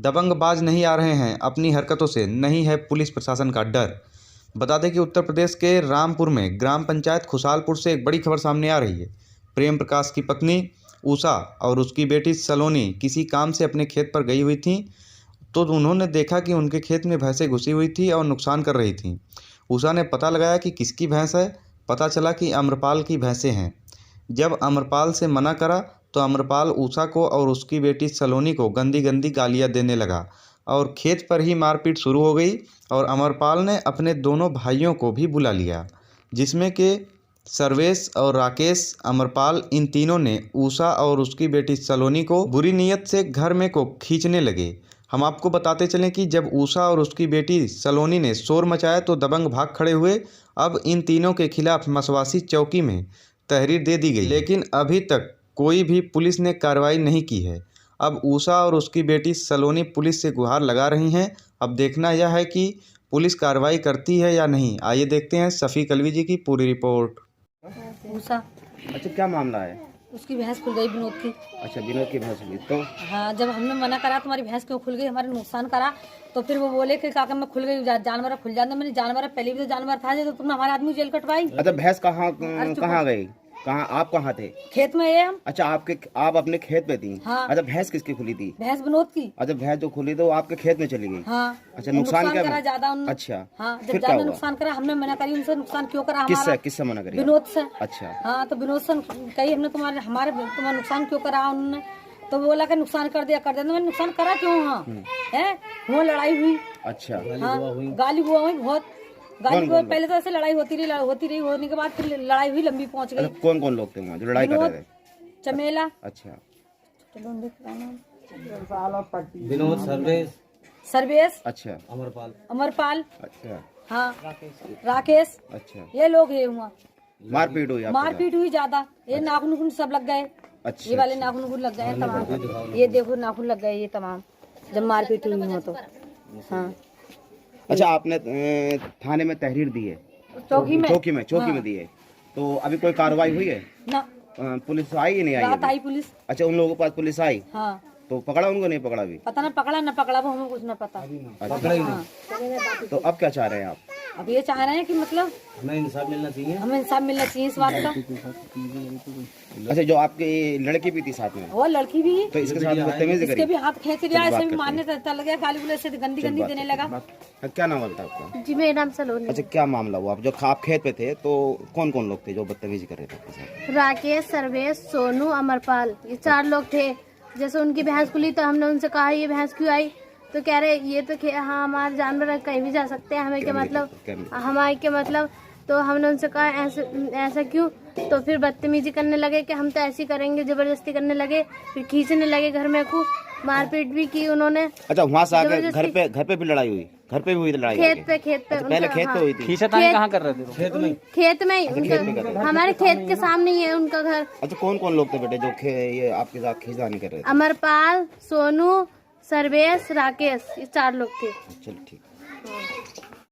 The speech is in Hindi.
दबंगबाज नहीं आ रहे हैं, अपनी हरकतों से नहीं है पुलिस प्रशासन का डर। बता दें कि उत्तर प्रदेश के रामपुर में ग्राम पंचायत खुशहालपुर से एक बड़ी खबर सामने आ रही है। प्रेम प्रकाश की पत्नी उषा और उसकी बेटी सलोनी किसी काम से अपने खेत पर गई हुई थीं, तो उन्होंने देखा कि उनके खेत में भैंसें घुसी हुई थी और नुकसान कर रही थीं। उषा ने पता लगाया कि किसकी भैंस है। पता चला कि अमरपाल की भैंसें हैं। जब अमरपाल से मना करा तो अमरपाल उषा को और उसकी बेटी सलोनी को गंदी गंदी गालियां देने लगा और खेत पर ही मारपीट शुरू हो गई। और अमरपाल ने अपने दोनों भाइयों को भी बुला लिया, जिसमें कि सर्वेश और राकेश। अमरपाल इन तीनों ने उषा और उसकी बेटी सलोनी को बुरी नीयत से घर में को खींचने लगे। हम आपको बताते चलें कि जब उषा और उसकी बेटी सलोनी ने शोर मचाया तो दबंग भाग खड़े हुए। अब इन तीनों के खिलाफ मसवासी चौकी में तहरीर दे दी गई, लेकिन अभी तक कोई भी पुलिस ने कार्रवाई नहीं की है। अब उषा और उसकी बेटी सलोनी पुलिस से गुहार लगा रही हैं। अब देखना यह है कि पुलिस कार्रवाई करती है या नहीं। आइए देखते हैं शफीक अलवी जी की पूरी रिपोर्ट। उषा। अच्छा, क्या मामला है? उसकी भैंस खुल गई विनोद की। अच्छा, विनोद की भैंस हुई तो? हाँ, जब हमने मना करा तुम्हारी भैंस क्यों खुल गई, हमारे नुकसान करा, तो फिर वो बोले कि काका मैं खुल गई, जानवर खुल जाता। मैंने जानवर पहले भी तो जानवर था, जो तो तुमने हमारे आदमी जेल कटवाई। अच्छा, भैंस कहाँ गई? कहाँ आप कहाँ थे? खेत में है हम। अच्छा, आप अपने खेत में थी? हाँ। अच्छा, भैंस किसकी खुली थी? भैंस विनोद की। अच्छा, भैंस जो खुली तो आपके खेत में चली गई? हाँ। अच्छा, नुकसान क्या करा ज्यादा उन्होंने? अच्छा, हाँ, जब ज्यादा नुकसान करा हमने मना करी उनसे। नुकसान क्यों करा हमारा? किससे मना करी? विनोद से। अच्छा। हाँ, तो विनोद से कही हमने तुम्हारे नुकसान क्यों करा उन्होंने, तो बोला कि नुकसान कर दिया। मैंने नुकसान करा क्यों? हाँ है, वो लड़ाई हुई। अच्छा। हाँ, गाली हुआ हुई बहुत। गाली हुआ पहले तो ऐसे लड़ाई होती रही होने के बाद फिर लड़ाई हुई, लंबी पहुंच गई। कौन कौन लोग थे वहाँ जो लड़ाई कर रहे थे? चमेला। अच्छा। विनोद, सर्वेश। अच्छा। अमरपाल। अच्छा। हाँ, राकेश। अच्छा। ये लोग है वहाँ। मारपीट हुई? मारपीट हुई ज्यादा। ये नाखून सब लग गए। अच्छा। ये वाले नाखून लग गए तमाम। ये देखो नाखून लग गए ये तमाम, जब मारपीट हुई हो तो। हाँ। अच्छा, आपने थाने में तहरीर दी है? चौकी में दी है, तो अभी कोई कार्रवाई हुई है ना? पुलिस आई नहीं आई? रात आई पुलिस। अच्छा, उन लोगों के पास पुलिस आई? हाँ। तो पकड़ा उनको? नहीं पकड़ा अभी? पता ना पकड़ा ना पकड़ा, वो हमें कुछ ना पता। हाँ। तो अब क्या चाह रहे हैं आप? अब ये चाह रहे हैं कि मतलब हमें इंसाफ मिलना चाहिए। हमें इंसाफ मिलना चाहिए इस बात का। अच्छा, जो आपकी लड़की भी थी साथ में? वो लड़की भी, तो इसके साथ बदतमीजी इसके करी? भी हाथ खींच लिया, ऐसे भी मारने चल गया, गाली गुले से गंदी देने लगा। क्या नाम है आपका? जी, मेरा नाम सलोनी। अच्छा, क्या मामला हुआ? आप खेत पे थे तो कौन कौन लोग थे जो बदतमीजी कर रहे थे आपके साथ? राकेश, सर्वेश, सोनू, अमरपाल, ये 4 लोग थे। जैसे उनकी भैंस खुली तो हमने उनसे कहा ये भैंस क्यों आई, तो कह रहे ये तो हाँ हमारे जानवर कहीं भी जा सकते हैं, हमें क्या मतलब, हमारे क्या मतलब। तो हमने उनसे कहा ऐसा क्यों, तो फिर बदतमीजी करने लगे कि हम तो ऐसे करेंगे, जबरदस्ती करने लगे, फिर खींचने लगे घर में खूब, मारपीट भी की उन्होंने। अच्छा, वहाँ से आके घर पे भी लड़ाई हुई? घर पे भी हुई लड़ाई? खेत पे पहले खेत पे हुई थी? कहाँ कर रहे थे? खेत में हमारे खेत के सामने ही है उनका घर। अच्छा, कौन कौन लोग थे बेटे जो ये आपके साथ खींचतानी कर रहे थे? अमरपाल, सोनू, सर्वेश, राकेश, ये 4 लोग थे। चलो ठीक।